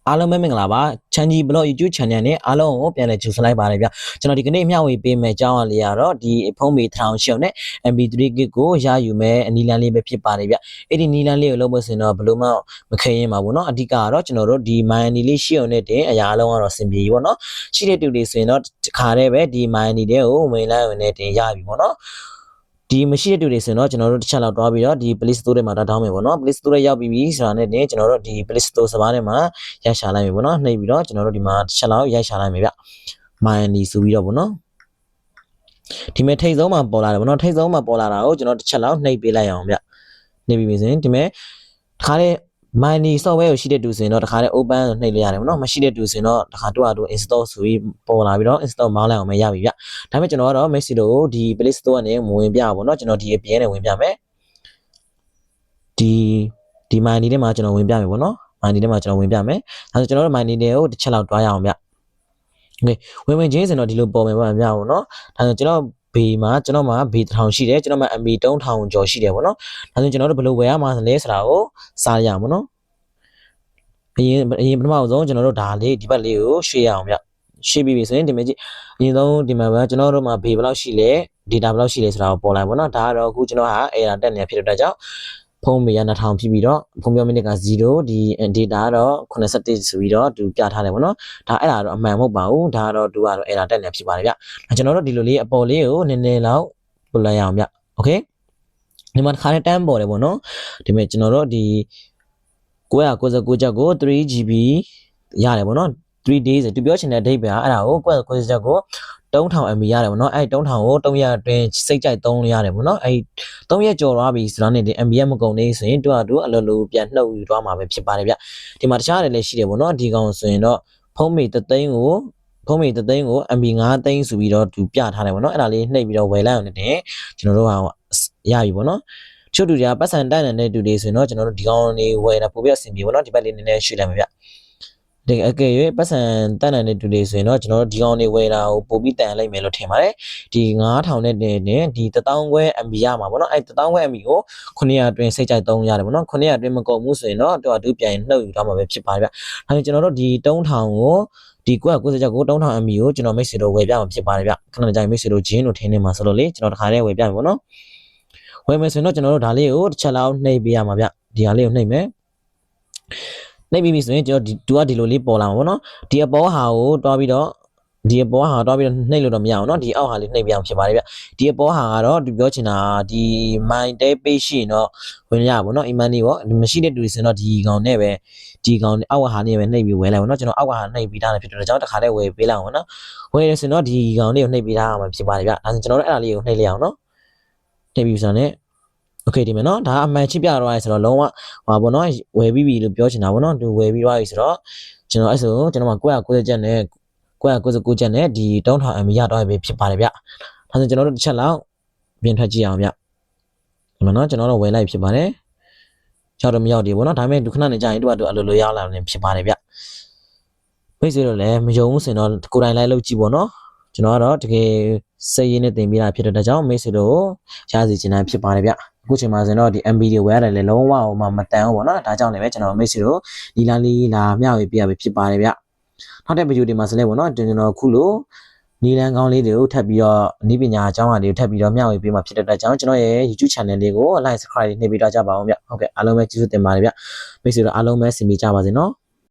အားလုံးပဲမင်္ဂလာပါချန်ကြီးဘလော့ YouTube channel နဲ့အားလုံးကိုပြန်လည်ကြိုဆိုလိုက်ပါတယ်ဗျကျွန်တော်ဒီကနေ့မျှဝေပေးမယ့်အကြောင်းအရာလေးကတော့ဒီဖုန်းမေထောင်ရှုံနဲ့ MP3 gig ကိုရယူမဲ့အနီလန်းလေးပဲဖြစ်ပါတယ်ဗျအဲ့ဒီနီလန်းလေးကိုလုပ်ဖို့ဆိုရင်တော့ဘလို့မှမခဲရင်ပါဘူးเนาะအဓိကကတော့ကျွန်တော်တို့ဒီ Mini လေးရှိအောင်နဲ့တဲ့အရာအလုံးကတော့စင်ပြေပြီပေါ့เนาะရှိတဲ့တူတွေဆိုရင်တော့တစ်ခါတည်းပဲဒီ Mini တွေကိုဝင်လိုက်ဝင်နဲ့တင်ရပြီပေါ့เนาะဒီမရှိတဲ့တူတွေဆိုရင်တော့ကျွန်တော်တို့တစ်ချက်လောက်တွားပြီးတော့ဒီ Play Store ထဲမှာတောင်းမယ်ပေါ့နော် Play Store ထဲရောက်ပြီးပြီဆိုတာနဲ့တင်ကျွန်တော်တို့ဒီ Play Store စပါးထဲမှာရိုက်ရှာလိုက်မယ်ပေါ့နော်နှိပ်ပြီးတော့ကျွန်တော်တို့ဒီမှာတစ်ချက်လောက်ရိုက်ရှာလိုက်မယ်ဗျ Mini ဆိုပြီးတော့ပေါ့နော်ဒီမဲ့ထိတ်ဆုံးမှာပေါ်လာတယ်ပေါ့နော်ထိတ်ဆုံးမှာပေါ်လာတာကိုကျွန်တော်တစ်ချက်လောက်နှိပ်ပေးလိုက်အောင်ဗျနှိပ်ပြီးပြီဆိုရင်ဒီမဲ့တစ်ခါလေး Mini software ကိုရှိတဲ့တူဆိုရင်တော့တစ်ခါလေး open ဆိုနှိပ်လိုက်ရတယ်ပေါ့နော်မရှိတဲ့တူဆိုရင်တော့တစ်ခါတော့ install ဆိုပြီးပေါ်လာပြီးတော့ install မောင်းလိုက်အောင်မရပြီဗျဒါပေမဲ့ကျွန်တော်ကတော့ Messi တို့ဒီ Play Store ကနေဝင်ပြပါပေါ့နော်ကျွန်တော်ဒီ APN နဲ့ဝင်ပြမယ်ဒီ Mini ထဲမှာကျွန်တော်ဝင်ပြမယ်ပေါ့နော် Mini ထဲမှာကျွန်တော်ဝင်ပြမယ်ဒါဆိုကျွန်တော်တို့ Mini တွေကိုတစ်ချက်လောက်တွားရအောင်ဗျ Okay ဝင်ချင်းစင်တော့ဒီလိုပေါ်မယ်ပေါ့ဗျာပေါ့နော်ဒါဆိုကျွန်တော်ဘေးမှာကျွန်တော်မှာဘေး1000ရှိတယ်ကျွန်တော်မှာ MB 3000ကျော်ရှိတယ်ပေါ့နော်ဒါဆိုကျွန်တော်တို့ဘယ်လိုဝယ်ရမှာလဲဆိုတာကိုစားရအောင်ပေါ့နော်အရင်ပထမဆုံးကျွန်တော်တို့ဒါလေးဒီဘက်လေးကိုရွှေ့ရအောင်ဗျရွှေ့ပြီးပြီဆိုရင်ဒီမှာကြည့်အရင်ဆုံးဒီမှာပဲကျွန်တော်တို့မှာဘေးဘယ်လောက်ရှိလဲ data ဘယ်လောက်ရှိလဲဆိုတာကိုပေါ်လိုက်ပေါ့နော်ဒါကတော့အခုကျွန်တော်ဟာ error တက်နေတာဖြစ်တဲ့အတွက်ကြောင့်ဖုန်းမေရ2000ဖြစ်ပြီးတော့ဖုန်းပြောမိနစ်က0ဒီ data ကတော့81ဆိုပြီးတော့သူပြထားတယ်ပေါ့နော်ဒါအဲ့ဒါတော့အမှန်မဟုတ်ပါဘူးဒါကတော့သူကတော့ error တက်နေဖြစ်ပါတယ်ဗျကျွန်တော်တို့ဒီလိုလေးအပေါ်လေးကိုနည်းနည်းလောက်ပုတ်လိုက်ရအောင်ဗျ okay ဒီမှာတစ်ခါနဲ့တန်းပေါ်တယ်ပေါ့နော်ဒီမဲ့ကျွန်တော်တို့ဒီ999ချက်ကို 3GB ရတယ်ပေါ့နော်3 days သူပြောချင်တဲ့ date ပဲအဲ့ဒါကို999ချက်ကို3000 MB ရတယ်ပေါ့နော်အဲ့3000ကို3ရက်အတွင်းစိတ်ကြိုက်သုံးလို့ရတယ်ပေါ့နော်အဲ့3ရက်ကျော်သွားပြီဆိုတော့နေဒီ MB ရမကုန်နေဆိုရင်သူကအလိုလိုပြန်နှုတ်ယူသွားမှာပဲဖြစ်ပါတယ်ဗျဒီမှာတခြားတယ်လည်းရှိတယ်ပေါ့နော်ဒီကောင်ဆိုရင်တော့ဖုန်းမေ3သိန်းကို MB 5သိန်းဆိုပြီးတော့သူပြထားတယ်ပေါ့နော်အဲ့ဒါလေးနှိပ်ပြီးတော့ဝယ်လိုက်အောင်နဲ့ကျွန်တော်တို့ကရပြီပေါ့နော်ချို့တူတွေကပတ်စံတန်းတဲ့တူတွေဆိုရင်တော့ကျွန်တော်တို့ဒီကောင်လေးဝယ်တာပိုပြအဆင်ပြေပေါ့နော်ဒီဘက်လေးနည်းနည်းရွှေ့လိုက်မယ်ဗျဒီအကယ်၍ပတ်စံတန်းတဲ့တူတွေဆိုရင်တော့ကျွန်တော်တို့ဒီကောင်လေးဝယ်တာကိုပိုပြီးတန်လိုက်မယ်လို့ထင်ပါတယ်ဒီ9000နဲ့ဒီ1000ခွဲ MB ရမှာပေါ့နော်အဲ့1000ခွဲ MB ကို900အတွင်းစိတ်ကြိုက်သုံးရတယ်ပေါ့နော်900အတွင်းမကုန်ဘူးဆိုရင်တော့သူပြန်နှုတ်ယူသွားမှာပဲဖြစ်ပါတယ်ဗျဒါပေမဲ့ကျွန်တော်တို့ဒီ3000ကိုဒီ990ချက်ကို3000 MB ကိုကျွန်တော်မိတ်ဆွေတို့ဝယ်ပြမှာဖြစ်ပါတယ်ဗျခဏကြာမိတ်ဆွေတို့ဂျင်းတို့ထင်းနေမှာဆိုလို့လေကျွန်တော်တခါတည်းဝယ်ပြမယ်ပေါ့နော်ဝယ်မယ်ဆိုရင်တော့ကျွန်တော်တို့ဒါလေးကိုတစ်ချက်လောက်နှိပ်ပေးရမှာဗျဒီဟာလေးကိုနှိပ်မယ်နှိပ်ပြီးပြီဆိုရင်ကျွန်တော်သူကဒီလိုလေးပေါ်လာမှာပေါ့နော်ဒီအပေါ်ဟာကိုတွားပြီးတော့နှိပ်လို့တော့မရအောင်เนาะဒီအောက်ဟာလေးနှိပ်ပြအောင်ဖြစ်ပါတယ်ဗျဒီအပေါ်ဟာကတော့သူပြောချင်တာဒီ my day page ရှိရင်တော့ဝင်ရပါဘောเนาะ email ပေါ့မရှိတဲ့တူတွေဆိုရင်တော့ဒီကောင်နဲ့ပဲဒီကောင်အောက်ဟာလေးပဲနှိပ်ပြီးဝယ်လိုက်ပါเนาะကျွန်တော်အောက်ကဟာနှိပ်ပြီးထားတယ်ဖြစ်တဲ့ကြောင့်တစ်ခါတည်းဝယ်ပေးလိုက်အောင်เนาะဝယ်ရဆိုရင်တော့ဒီကောင်လေးကိုနှိပ်ပြီးထားအောင်ဖြစ်ပါတယ်ဗျဒါဆိုကျွန်တော်တို့အဲ့ဒါလေးကိုနှိပ်လိုက်အောင်เนาะနှိပ်ပြီးဆိုတော့okay ဒီမှာเนาะဒါအမှန်ချစ်ပြတော့ရဲဆိုတော့လုံးဝဟာပေါ့เนาะဝယ်ပြီးပြီလို့ပြောချင်တာပေါ့เนาะသူဝယ်ပြီးသွားပြီဆိုတော့ကျွန်တော်အဲ့ဆိုကျွန်တော်မှာ990ချက်နဲ့999ချက်နဲ့ဒီ3000 MB ရတော့ပြီဖြစ်ပါတယ်ဗျဒါဆိုကျွန်တော်တို့တစ်ချက်လောက်ပြင်ထွက်ကြည့်အောင်ဗျဒီမှာเนาะကျွန်တော်တို့ဝယ်လိုက်ဖြစ်ပါတယ်ရောက်တော့မရောက်သေးဘူးเนาะဒါပေမဲ့ဒုခဏနေကြရင်သူကအလိုလိုရောက်လာနေဖြစ်ပါတယ်ဗျမိတ်ဆွေတို့လည်းမယုံဘူးဆိုရင်တော့ကိုယ်တိုင်လိုက်လုပ်ကြည့်ပေါ့เนาะကျွန်တော်ကတော့တကယ်စိတ်ရင်းနဲ့တင်ပေးတာဖြစ်တဲ့ကြောင့်မိတ်ဆွေတို့ရစီချင်တာဖြစ်ပါတယ်ဗျအခုချိန်မှာဆိုတော့ဒီ MB တွေဝယ်ရတယ်လေလုံးဝမတန်ဘူးပေါ့နော်ဒါကြောင့်လည်းပဲကျွန်တော်မိတ်ဆွေတို့ဒီလာလေးလာမျှဝေပေးရပဲဖြစ်ပါတယ်ဗျနောက်တဲ့ဗီဒီယိုတွေမှာဆိုလဲပေါ့နော်ကျွန်တော်ခုလိုနီလန်ကောင်းလေးတွေကိုထပ်ပြီးတော့အနည်းပညာအကြောင်းအရာတွေကိုထပ်ပြီးတော့မျှဝေပေးမှာဖြစ်တဲ့အတွက်ကြောင့်ကျွန်တော်ရဲ့ YouTube channel လေးကို like subscribe နှိပ်ပေးတော့ကြပါအောင်ဗျဟုတ်ကဲ့အားလုံးပဲကျေးဇူးတင်ပါတယ်ဗျမိတ်ဆွေတို့အားလုံးပဲဆင်ပြေကြပါစေနော်